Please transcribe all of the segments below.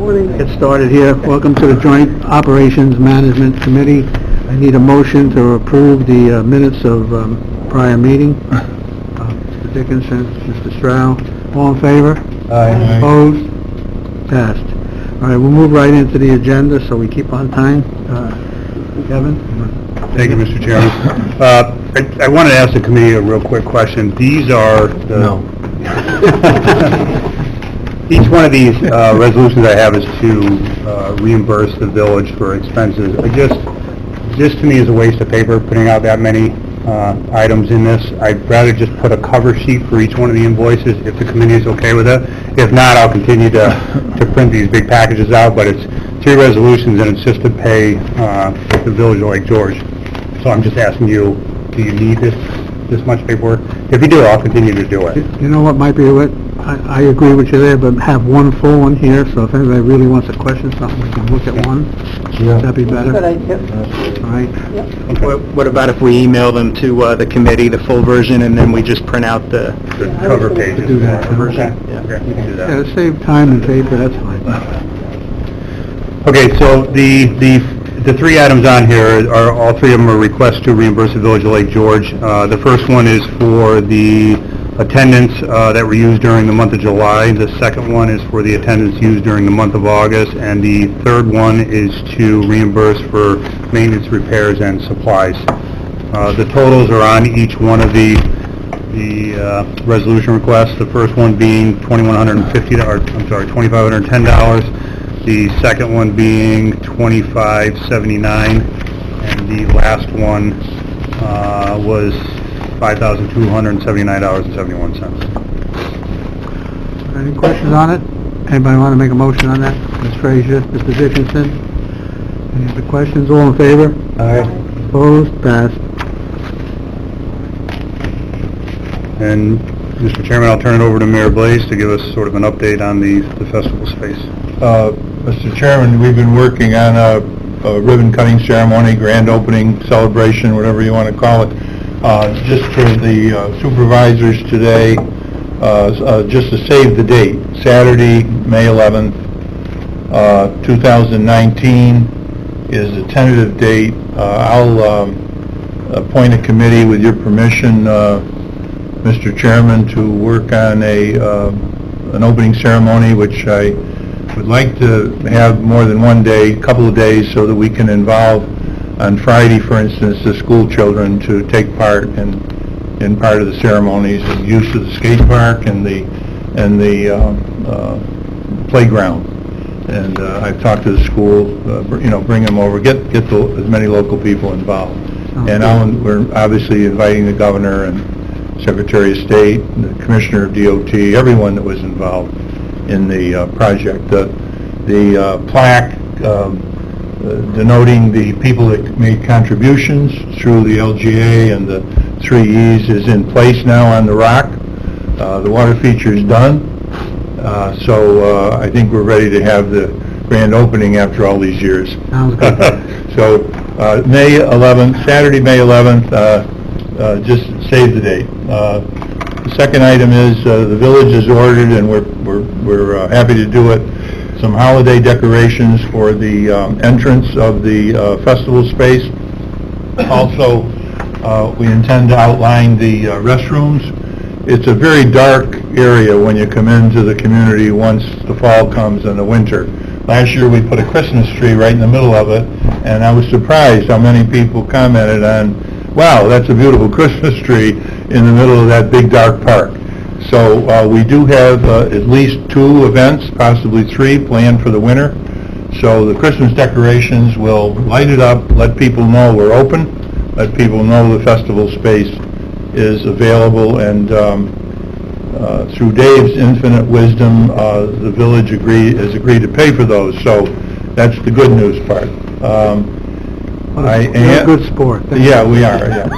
Get started here. Welcome to the Joint Operations Management Committee. I need a motion to approve the minutes of prior meeting. Mr. Dickinson, Mr. Stroud, all in favor? Aye. Opposed? Passed. All right, we'll move right into the agenda so we keep on time. Kevin? Thank you, Mr. Chairman. I wanted to ask the committee a real quick question. These are the... No. Each one of these resolutions I have is to reimburse the village for expenses. This to me is a waste of paper, putting out that many items in this. I'd rather just put a cover sheet for each one of the invoices, if the committee is okay with it. If not, I'll continue to print these big packages out, but it's 3 resolutions, and it's just to pay the village of Lake George. So I'm just asking you, do you need this much paperwork? If you do, I'll continue to do it. You know what might be it? I agree with you there, but have one full one here, so if anybody really wants to question something, we can look at one. Yeah. That'd be better. Good idea. All right. What about if we email them to the committee, the full version, and then we just print out the... The cover pages. Do that. Okay. Yeah. Okay, we can do that. Yeah, save time and paper, that's fine. Okay, so the 3 items on here are, all 3 of them are requests to reimburse the village of Lake George. The first one is for the attendance that were used during the month of July. The second one is for the attendance used during the month of August. And the third one is to reimburse for maintenance, repairs, and supplies. The totals are on each one of the resolution requests. The first one being $2,510. The second one being $2,579, and the last one was $5,279.71. Any questions on it? Anybody want to make a motion on that? Ms. Frazier, Mr. Dickinson? Any other questions? All in favor? Aye. Opposed? Passed. And, Mr. Chairman, I'll turn it over to Mayor Blaze to give us sort of an update on the festival space. Mr. Chairman, we've been working on a ribbon cutting ceremony, grand opening celebration, whatever you want to call it, just for the supervisors today, just to save the date, Saturday, May 11th, 2019 is the tentative date. I'll appoint a committee with your permission, Mr. Chairman, to work on an opening ceremony, which I would like to have more than one day, a couple of days, so that we can involve on Friday, for instance, the school children to take part in part of the ceremonies and use of the skate park and the playground. And I've talked to the school, bring them over, get as many local people involved. And we're obviously inviting the governor and Secretary of State, the Commissioner of DOT, everyone that was involved in the project. The plaque denoting the people that made contributions through the LGA and the 3 E's is in place now on the rock. The water feature is done, so I think we're ready to have the grand opening after all these years. Sounds good. So May 11th, Saturday, May 11th, just save the date. The second item is the village has ordered, and we're happy to do it, some holiday decorations for the entrance of the festival space. Also, we intend to outline the restrooms. It's a very dark area when you come into the community once the fall comes and the winter. Last year we put a Christmas tree right in the middle of it, and I was surprised how many people commented on, wow, that's a beautiful Christmas tree in the middle of that big dark park. So we do have at least 2 events, possibly 3, planned for the winter. So the Christmas decorations will light it up, let people know we're open, let people know the festival space is available, and through Dave's infinite wisdom, the village has agreed to pay for those. So that's the good news part. You're a good sport. Yeah, we are, yeah.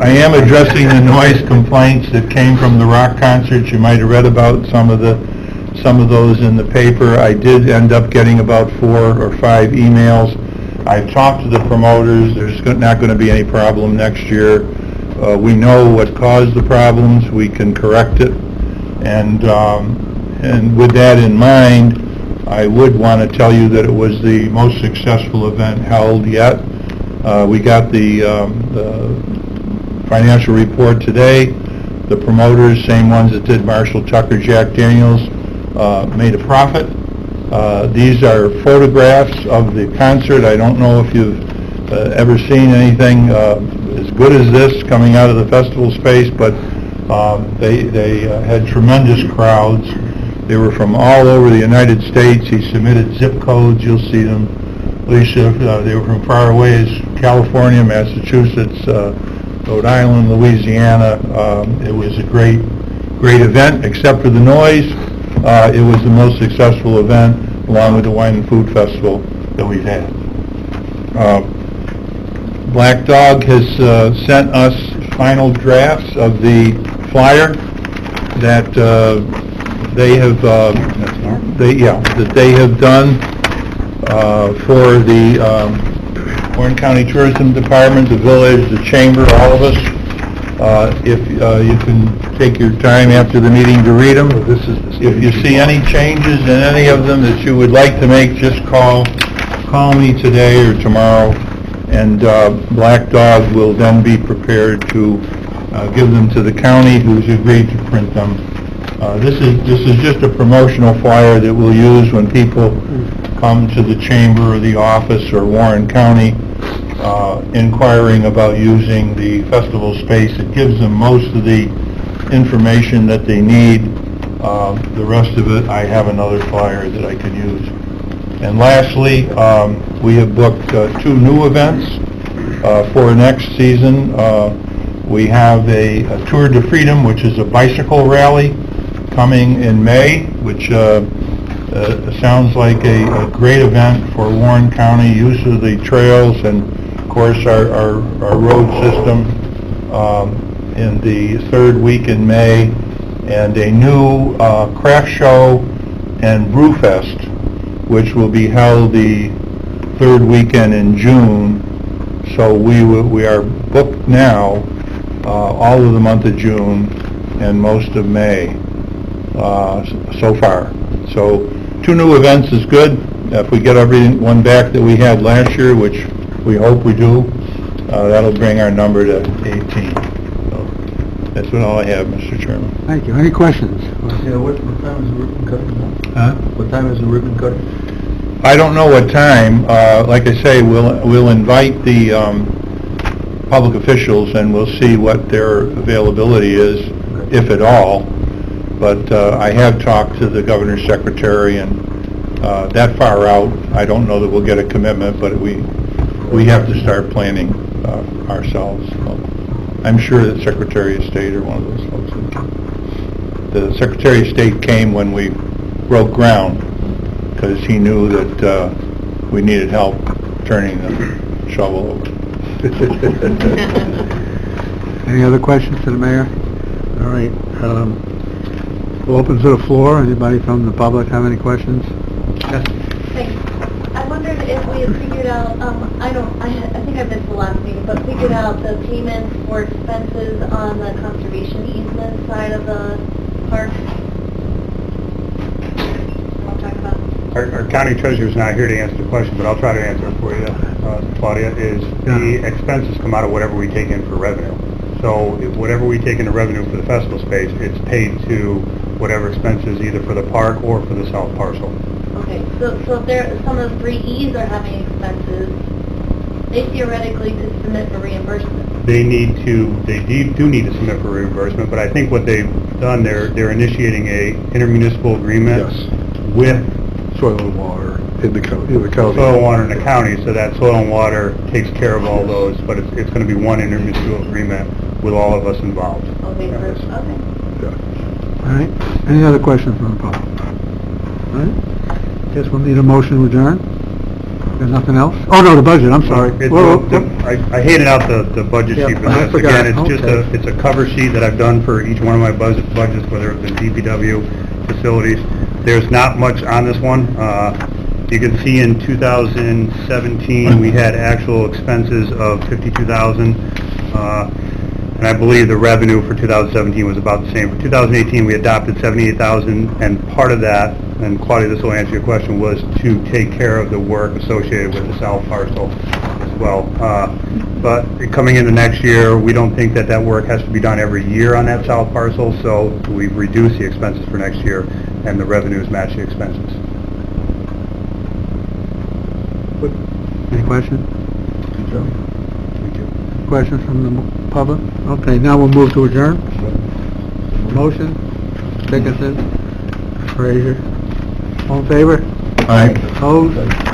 I am addressing the noise complaints that came from the rock concerts. You might have read about some of those in the paper. I did end up getting about 4 or 5 emails. I've talked to the promoters. There's not going to be any problem next year. We know what caused the problems. We can correct it. And with that in mind, I would want to tell you that it was the most successful event held yet. We got the financial report today. The promoters, same ones that did Marshall Tucker Jack Daniels, made a profit. These are photographs of the concert. I don't know if you've ever seen anything as good as this coming out of the festival space, but they had tremendous crowds. They were from all over the United States. He submitted zip codes. You'll see them, Alicia. They were from far away as California, Massachusetts, Rhode Island, Louisiana. It was a great event, except for the noise. It was the most successful event, along with the Wine and Food Festival that we've had. Black Dog has sent us final drafts of the flyer that they have done for the Warren County Tourism Department, the village, the chamber, all of us. If you can take your time after the meeting to read them. If you see any changes in any of them that you would like to make, just call me today or tomorrow, and Black Dog will then be prepared to give them to the county, who's agreed to print them. This is just a promotional flyer that we'll use when people come to the chamber or the office or Warren County inquiring about using the festival space. It gives them most of the information that they need. The rest of it, I have another flyer that I can use. And lastly, we have booked 2 new events for next season. We have a Tour de Freedom, which is a bicycle rally, coming in May, which sounds like a great event for Warren County, use of the trails and, of course, our road system in the 3rd week in May, and a new craft show and brew fest, which will be held the 3rd weekend in June. So we are booked now all of the month of June and most of May so far. So 2 new events is good. If we get everyone back that we had last year, which we hope we do, that'll bring our number to 18. So that's all I have, Mr. Chairman. Thank you. Any questions? Yeah, what time is the ribbon cutting? Huh? What time is the ribbon cutting? I don't know what time. Like I say, we'll invite the public officials, and we'll see what their availability is, if at all. But I have talked to the governor's secretary, and that far out, I don't know that we'll get a commitment, but we have to start planning ourselves. So I'm sure that Secretary of State or one of those folks. The Secretary of State came when we broke ground, because he knew that we needed help turning the shovel over. Any other questions to the mayor? All right. We'll open to the floor. Anybody from the public have any questions? Yes. Thanks. I wondered if we had figured out, I think I missed the last meeting, but figured out the payments for expenses on the conservation easement side of the park. I'll talk about. Our county treasurer's not here to answer the question, but I'll try to answer it for you, Claudia, the expenses come out of whatever we take in for revenue. So whatever we take into revenue for the festival space, it's paid to whatever expenses either for the park or for the south parcel. Okay, so if some of the 3Es are having expenses, they theoretically could submit for reimbursement. They do need to submit for reimbursement, but I think what they've done, they're initiating a intermunicipal agreement with Soil and water in the county. soil and water in the county, so that soil and water takes care of all those, but it's going to be one intermunicipal agreement with all of us involved. Okay, Yes. okay. All right. Any other questions from the public? All right. Guess we'll need a motion to adjourn. There's nothing else? Oh, no, the budget, I'm sorry. I handed out the budget sheet for I this. forgot. Again, it's a cover sheet that I've done for each one of my budgets, whether it's in DPW, facilities. There's not much on this one. You can see in 2017, we had actual expenses of $52,000, and I believe the revenue for 2017 was about the same. For 2018, we adopted $78,000, and part of that and Claudia, this will answer your question, was to take care of the work associated with the south parcel as well. But coming into next year, we don't think that that work has to be done every year on that south parcel, so we've reduced the expenses for next year, and the revenues match the expenses. Any questions? Good job. Thank you. Questions from the public? Okay, now we'll move to adjourn. Motion, Dickinson, Frazier. All in favor? Aye. Opposed?